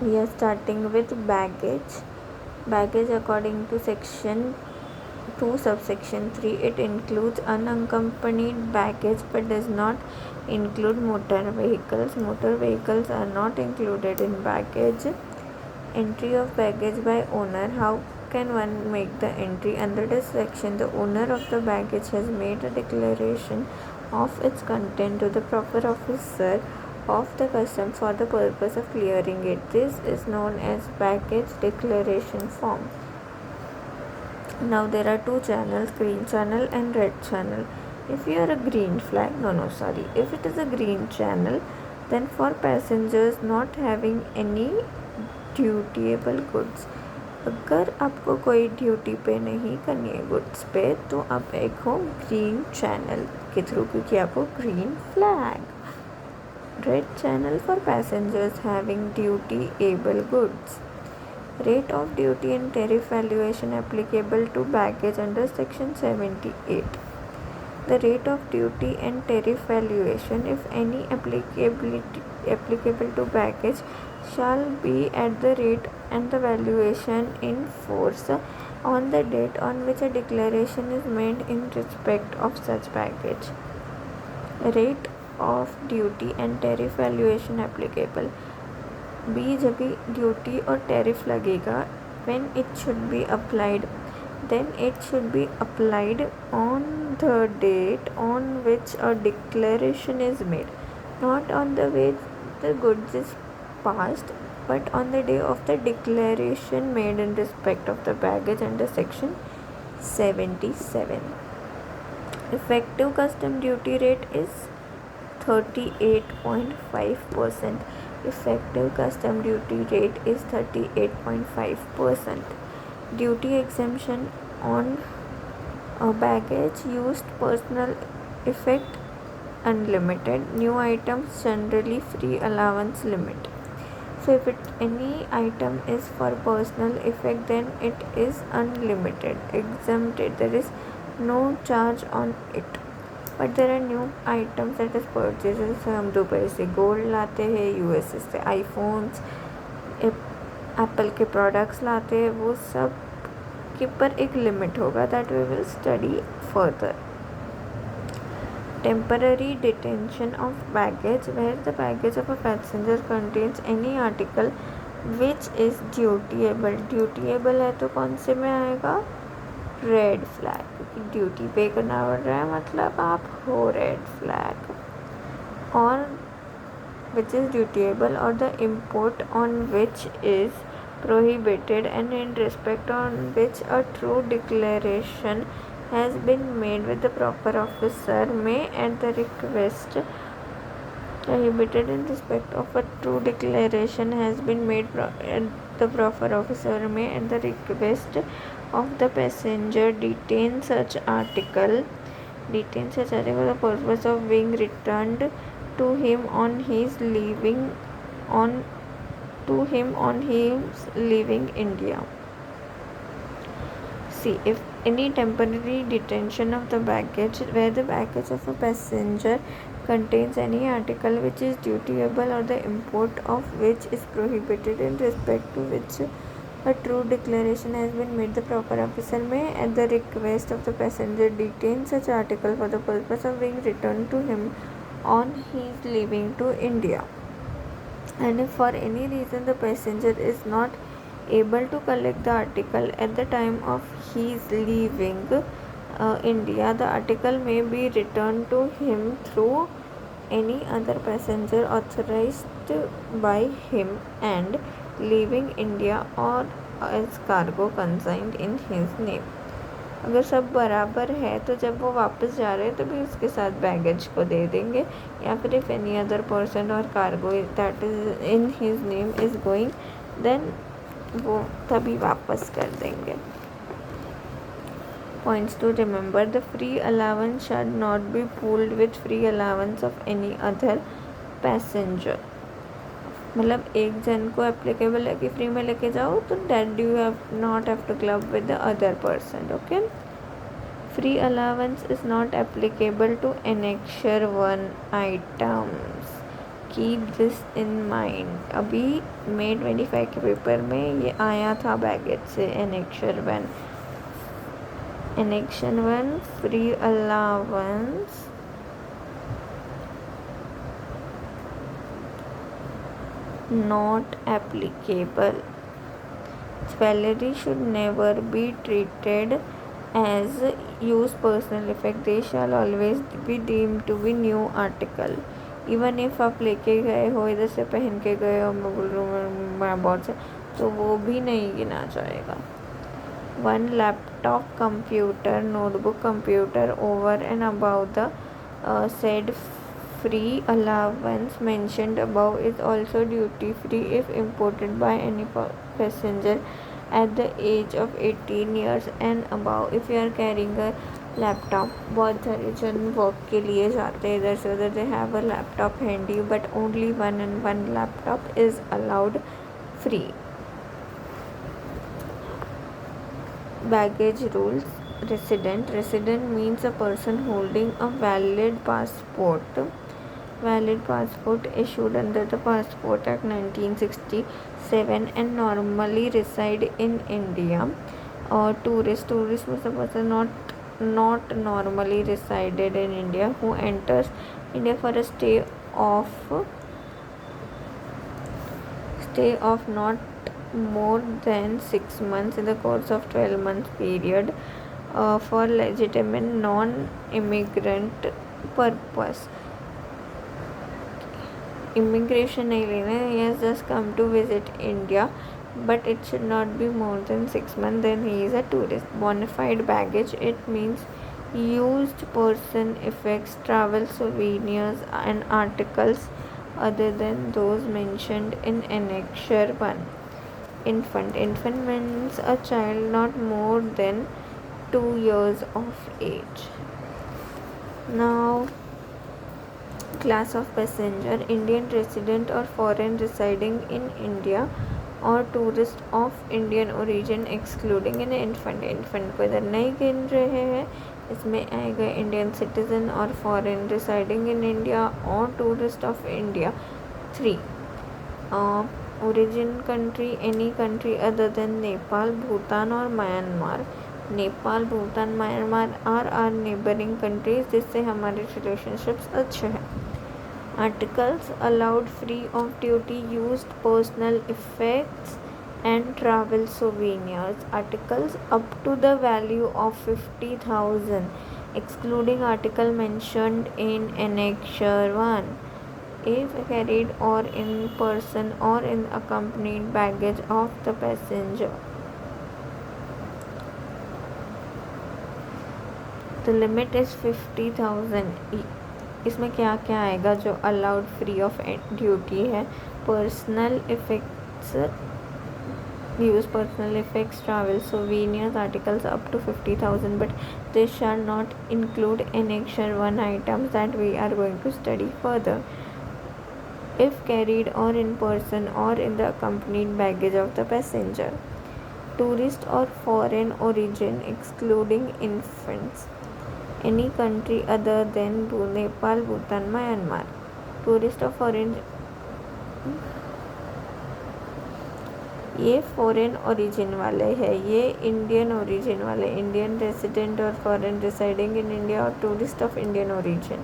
We are starting with baggage. Baggage, according to section 2 subsection 3, it includes unaccompanied baggage but does not include motor vehicles. Motor vehicles are not included in baggage. Entry of baggage by owner. How can one make the entry? Under this section, the owner of the baggage has made a declaration of its content to the proper officer of the customs for the purpose of clearing it. This is known as baggage declaration form. Now there are two channels, green channel and red channel. If you are a green flag, if it is a green channel, then for passengers not having any dutiable goods, अगर आपको कोई duty पे नहीं करनी है goods पे, तो आप एक हो ग्रीन चैनल के थ्रू, क्योंकि आपको green flag. Red channel for passengers having dutiable goods. Rate of duty and tariff valuation applicable to baggage under section 78. The rate of duty and tariff valuation, if any applicable to baggage, shall be at the rate and the valuation in force on the date on which a declaration is made in respect of such baggage. Rate of duty and tariff valuation applicable. बी जब भी duty और tariff लगेगा, when it should be applied, then it should be applied on the date on which a declaration is made, not on the way the goods is passed, but on the day of the declaration made in respect of the baggage under section 77. Effective custom duty rate is 38.5%. Effective custom duty rate is 38.5%. Duty exemption on baggage used personal effect unlimited. New items generally free allowance limit. So if any item is for personal effect, then it is unlimited, exempted. There is no charge on it. But there are new items that is purchase. जैसे हम Dubai से gold लाते हैं, USA से iPhones, Apple के products लाते हैं, वो सब के पर एक लिमिट होगा. That we will study further. Temporary detention of baggage, where the baggage of a passenger contains any article which is dutiable. Dutiable है तो कौन से में आएगा? रेड फ्लैग, क्योंकि ड्यूटी पे करना पड़ रहा है, मतलब आप हो red flag. Or which is dutiable or the import on which is prohibited and in respect on which a true declaration has been made with the proper officer में at the request. Prohibited in respect of a true declaration has been made at the proper officer may at the request of the passenger detain such article for the purpose of being returned to him on his leaving India. See, if any temporary detention of the baggage, where the baggage of a passenger contains any article which is dutiable or the import of which is prohibited in respect to which a true declaration has been made, the proper officer may at the request of the passenger detain such article for the purpose of being returned to him on his leaving to India. And if for any reason the passenger is not able to collect the article at the time of his leaving India, the article may be returned to him through any other passenger authorized by him and leaving India or as cargo consigned in his name. अगर सब बराबर है तो जब वो वापस जा रहे हैं तो भी उसके साथ बैगेज को दे देंगे, या फिर इफ़ एनी अदर पर्सन और cargo that is in his name is going, then वो तभी वापस कर देंगे. Points to remember: the free allowance should not be pooled with free allowance of any other passenger. मतलब एक जन को एप्लीकेबल है कि फ्री में लेके जाओ, तो that you have not have to club with the other person. Okay. Free allowance is not applicable to annexure 1 items. Keep this in mind. अभी मई 25 के पेपर में ये आया था बैगेज से। Annexure one free allowance not applicable. Jewelry should never be treated as used personal effect. They shall always be deemed to be new article. Even if आप लेके गए हो, इधर से पहन के गए हो, मैं बोल रहा हूँ मैं बहुत से, तो वो भी नहीं गिना जाएगा। One laptop computer notebook computer over and about the said free allowance mentioned above is also duty free if imported by any passenger at the age of 18 years and above. If you are carrying a laptop, बहुत सारे जन work के लिए जाते हैं इधर से उधर, they have a laptop handy but only one laptop is allowed free. Baggage rules. Resident means a person holding a valid passport issued under the Passport Act 1967 and normally reside in India. Or tourist means a person not normally resided in India who enters India for a stay of not more than 6 months in the course of 12 months period for legitimate non-immigrant purpose. Immigration नहीं लेना, he has just come to visit India, but it should not be more than 6 months, then he is a tourist. Bona fide baggage, it means used person effects, travel souvenirs and articles other than those mentioned in Annexure 1. Infant means a child not more than 2 years of age. Now, class of passenger: Indian resident or foreign residing in India और tourist of Indian origin excluding in infant को इधर नहीं गिन रहे हैं। इसमें आएगा Indian citizen और फॉरेन रिसाइडिंग इन इंडिया और tourist of India. 3 origin country any country other than Nepal, Bhutan और Myanmar. Nepal, Bhutan, Myanmar are neighbouring countries जिससे हमारे रिलेशनशिप्स अच्छे हैं। Articles allowed free of duty: used personal effects and travel souvenirs. Articles up to the value of 50,000 excluding article mentioned in Annexure 1 if carried or in person or in accompanied baggage of the passenger. The limit is 50,000. इसमें क्या क्या आएगा जो allowed free of duty है? Personal effects, use personal effects, travel souvenirs, articles up to 50,000 but this shall not include Annexure 1 items that we are going to study further. If carried or in person or in the accompanied baggage of the passenger. Tourist or foreign origin excluding infants. Any country other than Nepal, Bhutan, Myanmar. Tourist of foreign, ये foreign origin वाले हैं, ये Indian origin वाले, Indian resident और foreign residing in India और tourist of Indian origin.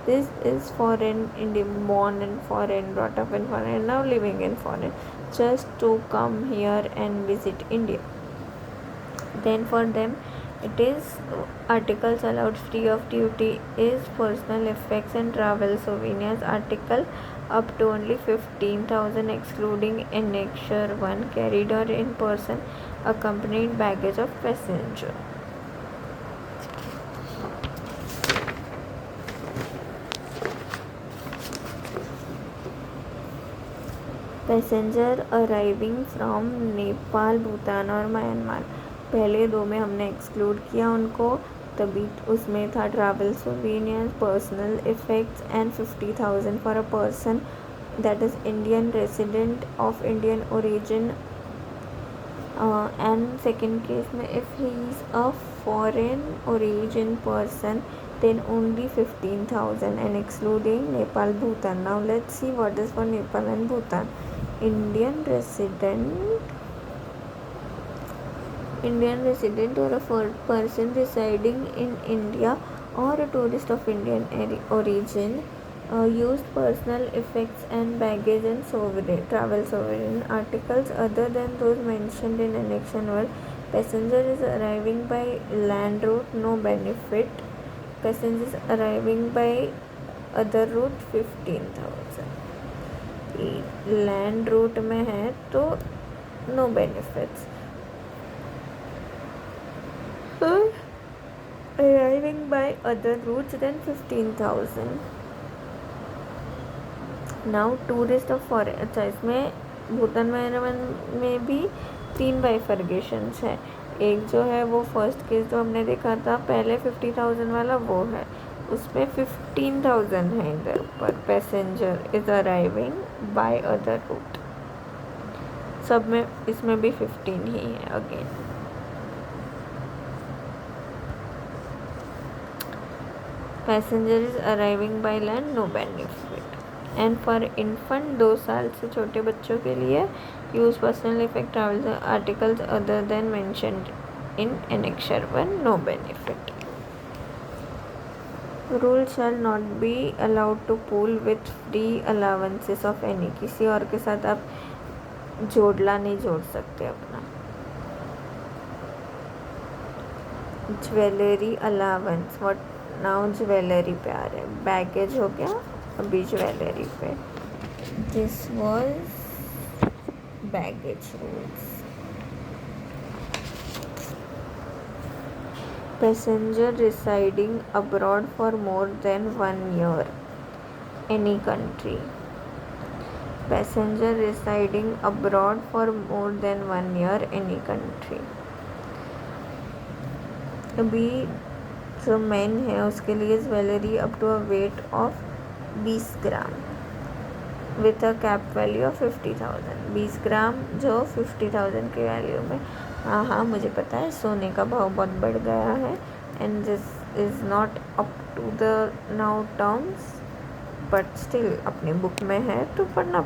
This is foreign, Indian, born in foreign, brought up in foreign, now living in foreign, just to come here and visit India. Then for them, it is articles allowed free of duty is personal effects and travel souvenirs. Article up to only 15,000 excluding Annexure 1 carried or in person accompanied baggage of passenger. Passenger arriving from Nepal, Bhutan और Myanmar. पहले 2 में हमने exclude किया उनको, तभी उसमें था travel souvenirs, personal effects and 50,000 for a person that is Indian resident of Indian origin. And second case में if he is a foreign origin person then only 15,000 and excluding Nepal, Bhutan. Now let's see what is for Nepal and Bhutan. Indian resident or a person residing in India or a tourist of Indian origin used personal effects and baggage and travel sovereign articles other than those mentioned in Annex 1. Passenger is arriving by land route, no benefit. Passengers arriving by other route 15,000. Land route में है तो no benefits. Arriving by other routes then 15,000. Now tourist of foreign. अच्छा, इसमें भूटान में भी 3 बाइफर्गेशंस है. एक जो है वो फर्स्ट केस जो हमने देखा था पहले 50,000 वाला, वो है उसमें 15,000 है इधर पर. Passenger is arriving by other route. सब में इसमें भी 15 ही है again. Passenger is arriving by land, no benefit. And for infant 2 साल से छोटे बच्चों के लिए use personal effect travel articles other than mentioned in Annex 1, no benefit. Rule shall not be allowed to pool with free allowances of any. किसी और के साथ आप जोड़ला नहीं जोड़ सकते अपना. Jewellery allowance. What now jewellery पे आ रहे हैं. बैगेज हो गया, अभी ज्वेलरी पे. This was baggage rules. Passenger residing abroad for more than 1 year, any country. Passenger residing abroad for more than 1 year, any country. अभी जो मैन है उसके लिए jewellery up to a weight of 20 gram with a cap value of 50,000. 20 gram जो 50,000 के value में. हाँ मुझे पता है सोने का भाव बहुत बढ़ गया है and this is not up to the now terms, but still अपने बुक में है तो पढ़ना